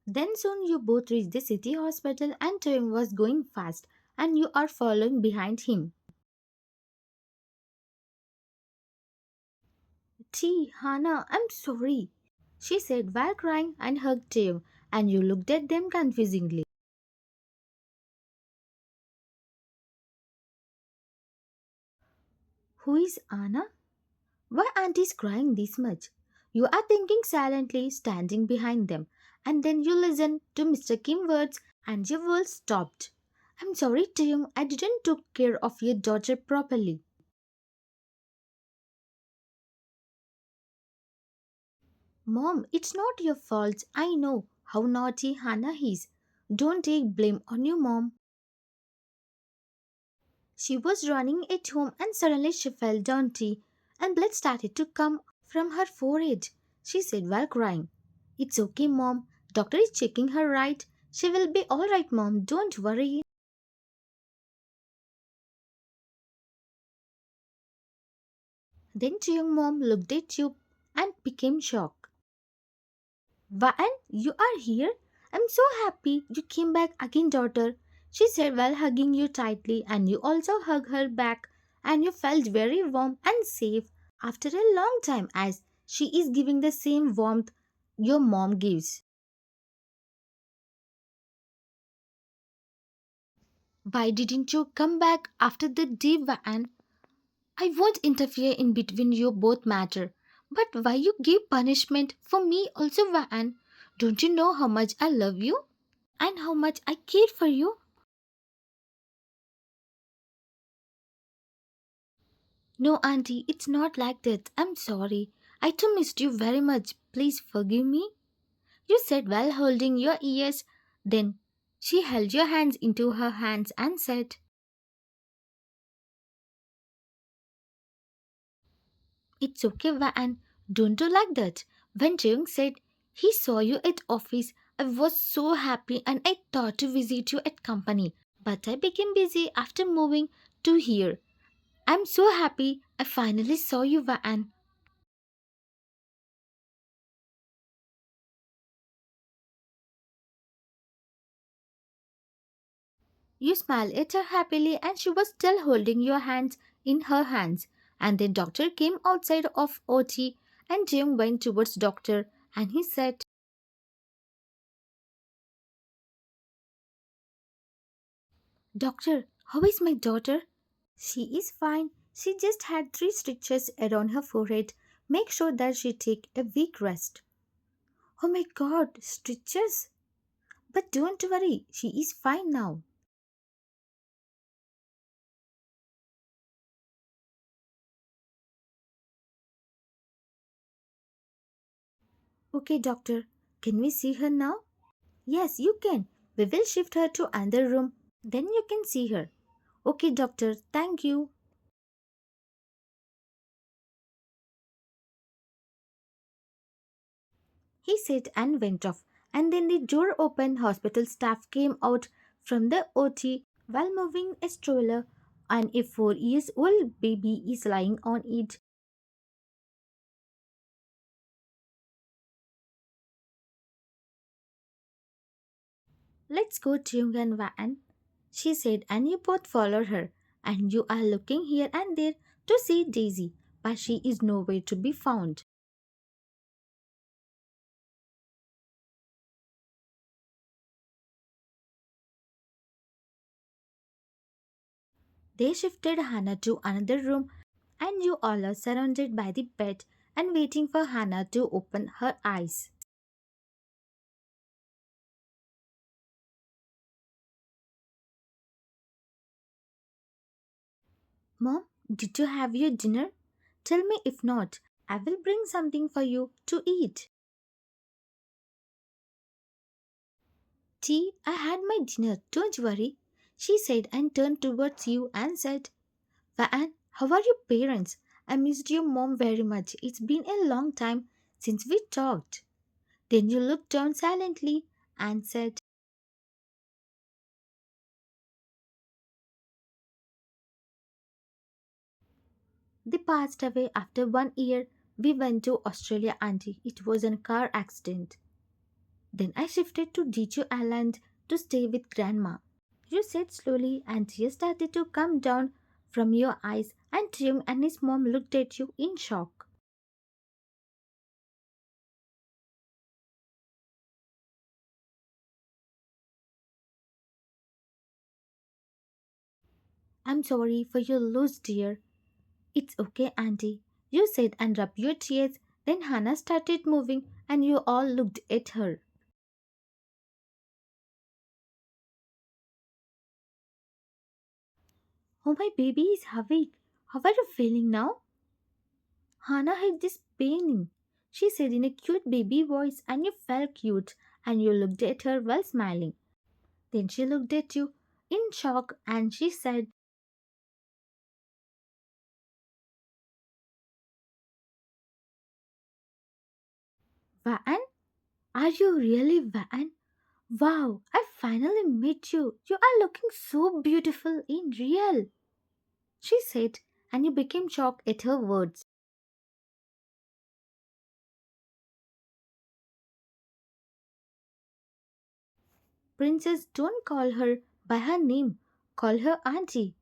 Then soon you both reached the city hospital and Taehyung was going fast and you are following behind him. Hana, I'm sorry, she said while crying and hugged Taehyung and you looked at them confusingly. Who is Anna? Why auntie's crying this much? You are thinking silently, standing behind them, and then you listen to Mr. Kim's words and your world stopped. I'm sorry, Taehyung, I didn't take care of your daughter properly. Mom, it's not your fault. I know how naughty Hannah is. Don't take blame on your mom. She was running at home and suddenly she fell down tea and blood started to come from her forehead. She said while crying. It's okay, Mom. Doctor is checking her right. She will be alright, Mom. Don't worry. Then young mom looked at you and became shocked. Van, you are here? I'm so happy you came back again, daughter. She said while hugging you tightly, and you also hugged her back, and you felt very warm and safe after a long time, as she is giving the same warmth your mom gives. Why didn't you come back after the day, Van? I won't interfere in between you both matter. But why you give punishment for me also, Van? Don't you know how much I love you and how much I care for you? No, auntie, it's not like that. I'm sorry. I too missed you very much. Please forgive me. You said while holding your ears. Then she held your hands into her hands and said, it's okay, Van. Don't do like that. When Jung said he saw you at office, I was so happy and I thought to visit you at company. But I became busy after moving to here. I'm so happy I finally saw you, Van. You smiled at her happily and she was still holding your hands in her hands. And then doctor came outside of OT and Jung went towards doctor and he said, Doctor, how is my daughter? She is fine. She just had 3 stitches around her forehead. Make sure that she take a week rest. Oh my god, stitches? But don't worry, she is fine now. Okay, doctor, can we see her now? Yes, you can. We will shift her to another room. Then you can see her. Okay, doctor, thank you. He said and went off. And then the door opened. Hospital staff came out from the OT while moving a stroller, and a 4 years old baby is lying on it. Let's go, Chung and Van, she said, and you both followed her. And you are looking here and there to see Daisy, but she is nowhere to be found. They shifted Hannah to another room, and you all are surrounded by the bed and waiting for Hannah to open her eyes. Mom, did you have your dinner? Tell me if not. I will bring something for you to eat. Tea, I had my dinner, don't worry, she said and turned towards you and said, Van, how are your parents? I missed your mom very much. It's been a long time since we talked. Then you looked down silently and said, they passed away after 1 year. We went to Australia, Auntie. It was a car accident. Then I shifted to Jeju Island to stay with Grandma. You said slowly, and tears started to come down from your eyes, and Taehyung and his mom looked at you in shock. I'm sorry for your loss, dear. It's okay, Auntie. You said and rubbed your tears. Then Hannah started moving, and you all looked at her. Oh, my baby is awake. How are you feeling now? Hannah had this pain. She said in a cute baby voice, and you felt cute, and you looked at her while smiling. Then she looked at you in shock and she said, Van? Are you really Van? Wow, I finally met you. You are looking so beautiful in real, she said, and you became shocked at her words. Princess, don't call her by her name. Call her Auntie.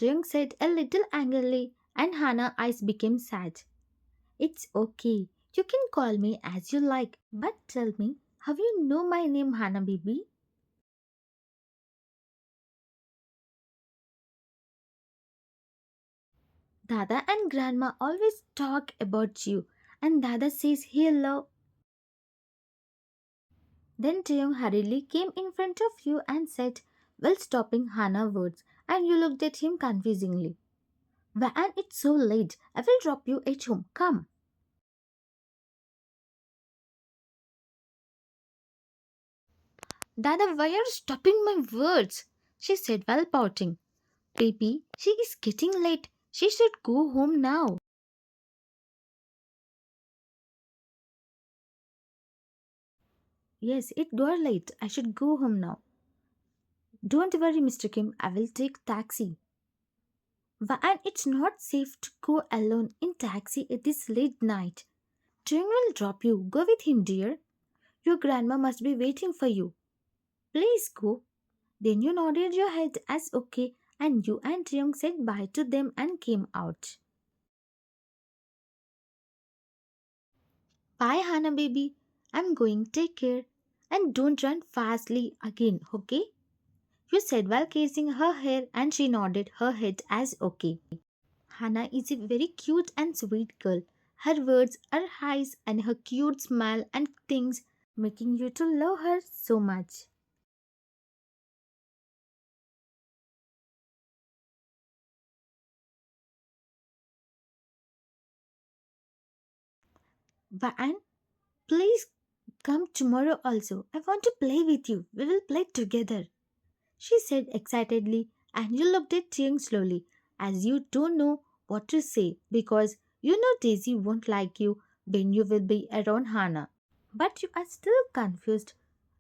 Jung said a little angrily, and Hannah's eyes became sad. It's okay. You can call me as you like, but tell me, how you know my name, Hannah baby? Dada and Grandma always talk about you, and Dada says hello. Then Taehyung hurriedly came in front of you and said, while stopping Hannah's words, and you looked at him confusingly. And it's so late. I will drop you at home. Come. Dada, why are you stopping my words? She said while pouting. Baby, she is getting late. She should go home now. Yes, it got late. I should go home now. Don't worry, Mr. Kim. I will take taxi. And it's not safe to go alone in taxi at this late night. Jung will drop you. Go with him, dear. Your grandma must be waiting for you. Please go. Then you nodded your head as okay, and you and Jung said bye to them and came out. Bye, Hannah baby. I'm going. Take care. And don't run fastly again, okay? You said while kissing her hair, and she nodded her head as okay. Hannah is a very cute and sweet girl. Her words, her eyes, and her cute smile and things making you to love her so much. And please come tomorrow also. I want to play with you. We will play together, she said excitedly, and you looked at Chiang slowly, as you don't know what to say because you know Daisy won't like you when you will be around Hannah. But you are still confused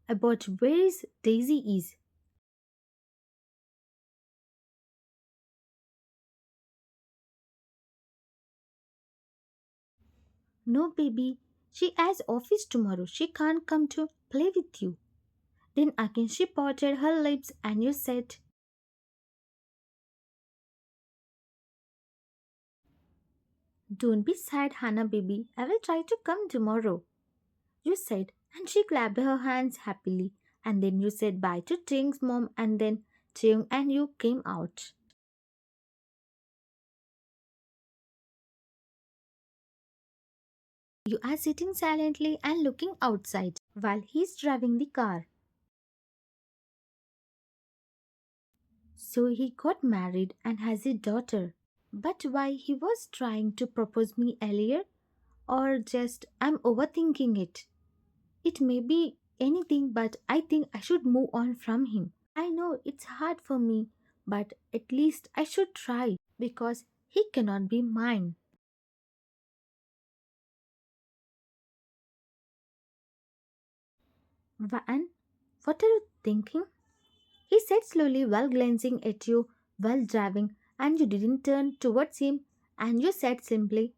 about where is Daisy is. No, baby, she has office tomorrow. She can't come to play with you. Then again she parted her lips and you said, Don't be sad, Hannah baby. I will try to come tomorrow. You said, and she clapped her hands happily. And then you said bye to Ching's mom, and then Ching and you came out. You are sitting silently and looking outside while he's driving the car. So he got married and has a daughter. But why he was trying to propose me earlier? Or just I'm overthinking it? It may be anything, but I think I should move on from him. I know it's hard for me, but at least I should try because he cannot be mine. Van, what are you thinking? He said slowly while glancing at you while driving, and you didn't turn towards him, and you said simply,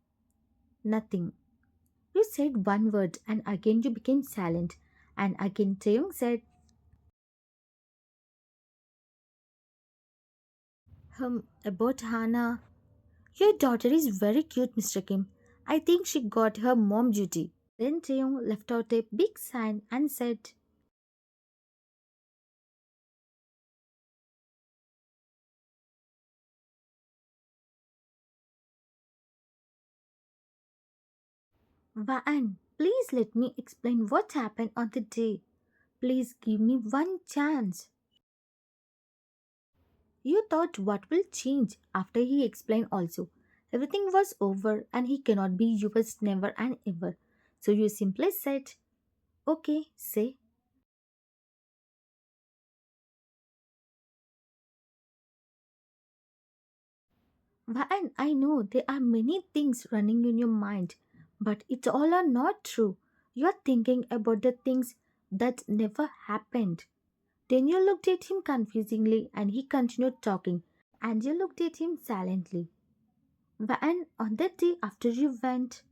Nothing. You said one word, and again you became silent, And again Taeyong said, about Hana. Your daughter is very cute, Mr. Kim. I think she got her mom duty. Then Taeyong left out a big sign and said, Vaan, please let me explain what happened on the day. Please give me one chance. You thought what will change after he explained also. Everything was over and he cannot be yours never and ever. So you simply said, okay, say. And I know there are many things running in your mind, but it's all are not true. You are thinking about the things that never happened. Then you looked at him confusingly and he continued talking, and you looked at him silently. And on that day after you went,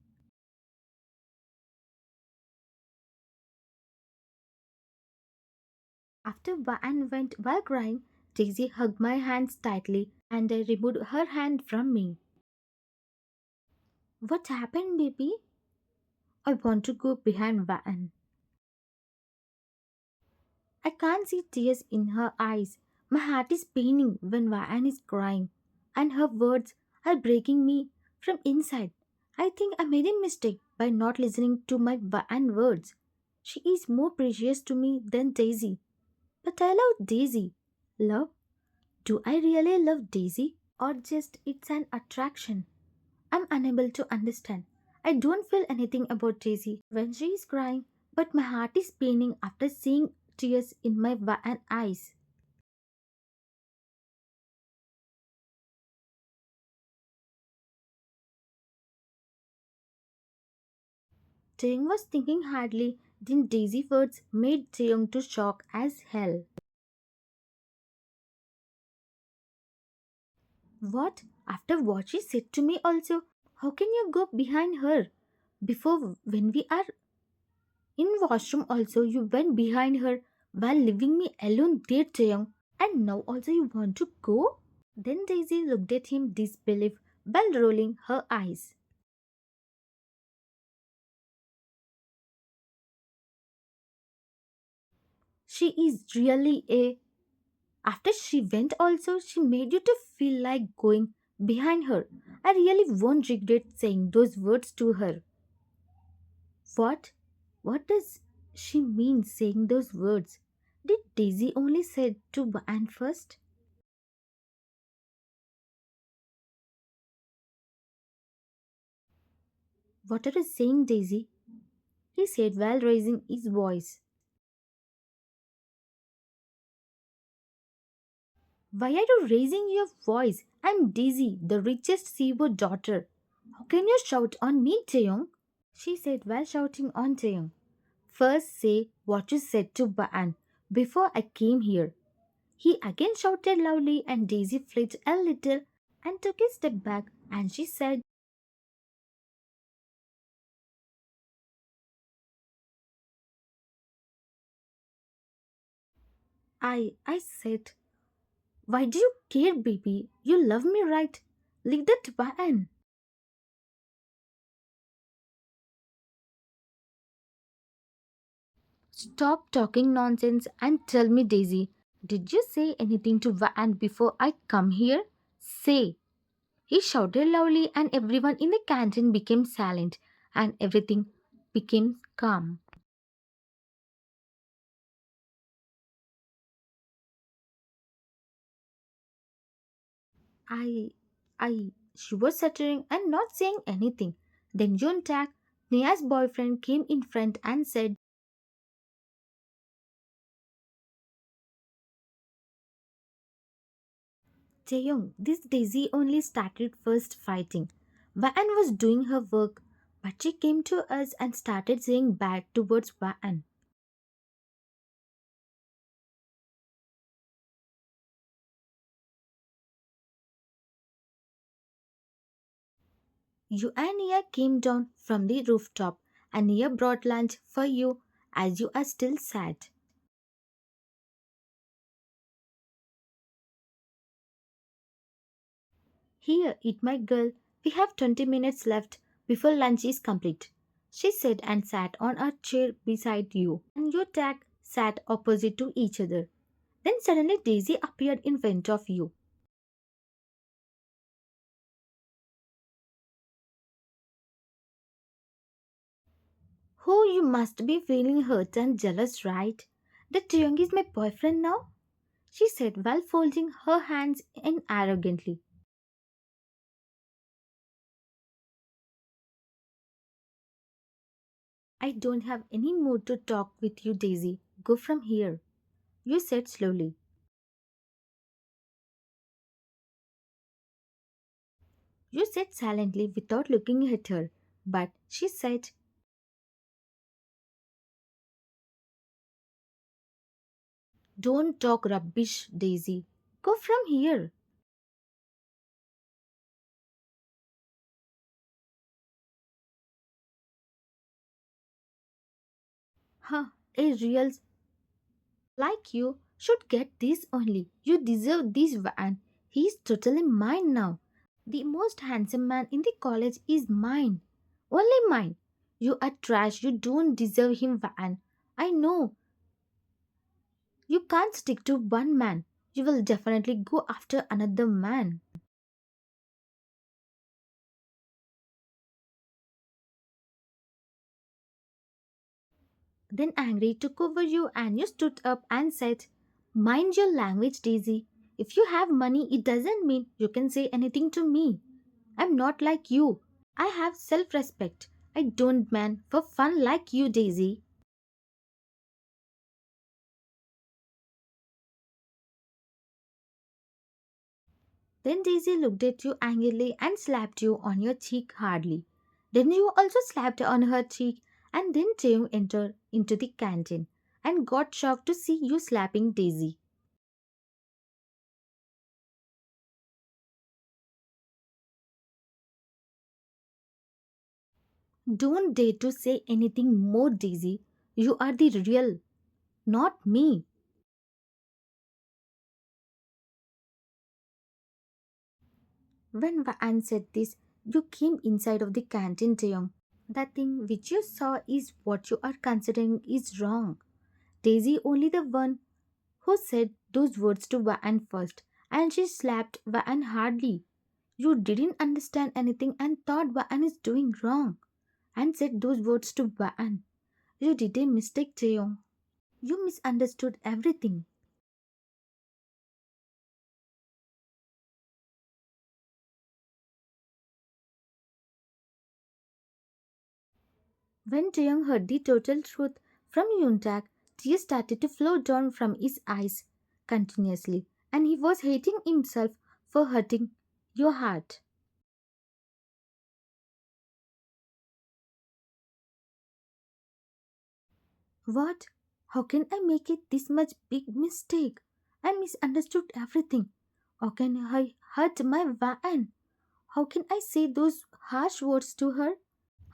after Van went while crying, Daisy hugged my hands tightly and I removed her hand from me. What happened, baby? I want to go behind Van. I can't see tears in her eyes. My heart is paining when Van is crying, and her words are breaking me from inside. I think I made a mistake by not listening to my Van words. She is more precious to me than Daisy. But I love Daisy. Love? Do I really love Daisy? Or just it's an attraction? I'm unable to understand. I don't feel anything about Daisy when she is crying, but my heart is paining after seeing tears in my eyes. Taeyong was thinking hardly, then Daisy's words made Taeyong to shock as hell. What? After what she said to me also? How can you go behind her? Before when we are in washroom also you went behind her while leaving me alone there, Taeyong. And now also you want to go? Then Daisy looked at him disbelief while rolling her eyes. She is really a... After she went also, she made you to feel like going behind her. I really won't regret saying those words to her. What? What does she mean saying those words? Did Daisy only say to Anne first? What are you saying, Daisy? He said while raising his voice. Why are you raising your voice? I'm Daisy, the richest CEO daughter. How can you shout on me, Taeyong? She said while shouting on Taeyong. First say what you said to Baan before I came here. He again shouted loudly and Daisy flinched a little and took a step back and she said, I said, why do you care, baby? You love me, right? Leave that Baan. Stop talking nonsense and tell me, Daisy, did you say anything to Baan before I come here? Say. He shouted loudly and everyone in the canteen became silent and everything became calm. I, she was stuttering and not saying anything. Then Juntak, Nia's boyfriend, came in front and said, Taeyong, this Daisy only started first fighting. Waan was doing her work, but she came to us and started saying bad towards Waan. You and Nia came down from the rooftop and Nia brought lunch for you as you are still sad. Here, eat my girl. We have 20 minutes left before lunch is complete. She said and sat on a chair beside you, and you tag sat opposite to each other. Then suddenly Daisy appeared in front of you. Oh, you must be feeling hurt and jealous, right? That Taehyung is my boyfriend now? She said while folding her hands in arrogantly. I don't have any mood to talk with you, Daisy. Go from here. You said slowly. You said silently without looking at her. But she said, don't talk rubbish, Daisy. Go from here. Huh, a real like you should get this only. You deserve this van. He's totally mine now. The most handsome man in the college is mine. Only mine. You are trash. You don't deserve him, Van. I know. You can't stick to one man. You will definitely go after another man. Then angry took over you and you stood up and said, mind your language, Daisy. If you have money, it doesn't mean you can say anything to me. I'm not like you. I have self respect. I don't man for fun like you, Daisy. Then Daisy looked at you angrily and slapped you on your cheek hardly. Then you also slapped on her cheek, and then Taehyung entered into the canteen and got shocked to see you slapping Daisy. Don't dare to say anything more, Daisy. You are the real, not me. When Van said this, you came inside of the canteen, Taehyung. The thing which you saw is what you are considering is wrong. Daisy only the one who said those words to Van first, and she slapped Van hardly. You didn't understand anything and thought Van is doing wrong, and said those words to Van. You did a mistake, Taehyung. You misunderstood everything. When Taehyung heard the total truth from Yuntak, tears started to flow down from his eyes continuously, and he was hating himself for hurting your heart. What? How can I make it this much big mistake? I misunderstood everything. How can I hurt my Van? How can I say those harsh words to her?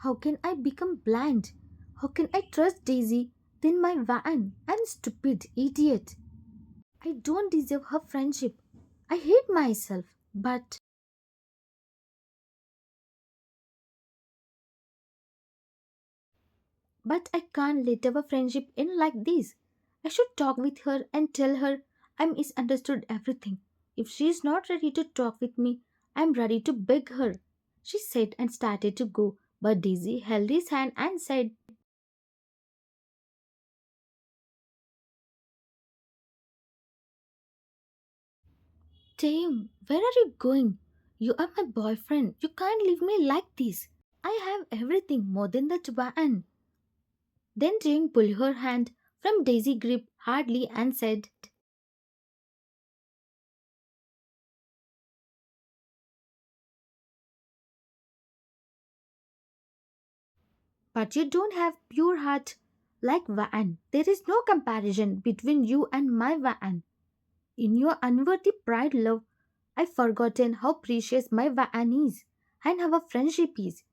How can I become blind? How can I trust Daisy? Then my Van. I'm stupid, idiot. I don't deserve her friendship. I hate myself. But I can't let our friendship end like this. I should talk with her and tell her I misunderstood everything. If she is not ready to talk with me, I am ready to beg her. She said and started to go, but Daisy held his hand and said, Taehyung, where are you going? You are my boyfriend. You can't leave me like this. I have everything more than that one. Then Taehyung pulled her hand from Daisy grip hardly and said, but you don't have pure heart like Van. There is no comparison between you and my Van. In your unworthy pride love, I've forgotten how precious my Van is and how our friendship is.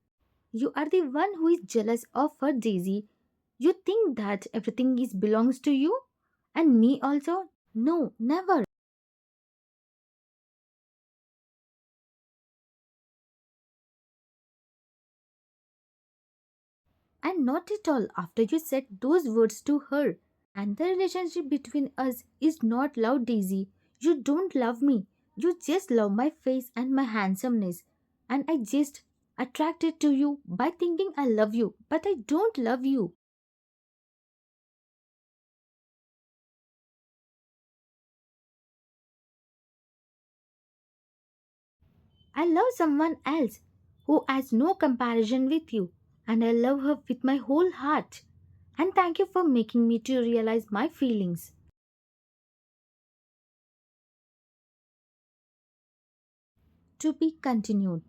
You are the one who is jealous of her Daisy. You think that everything is belongs to you? And me also? No, never. And not at all after you said those words to her. And the relationship between us is not love, Daisy. You don't love me. You just love my face and my handsomeness. And I just attracted to you by thinking I love you, but I don't love you. I love someone else who has no comparison with you, and I love her with my whole heart. And thank you for making me to realize my feelings. To be continued.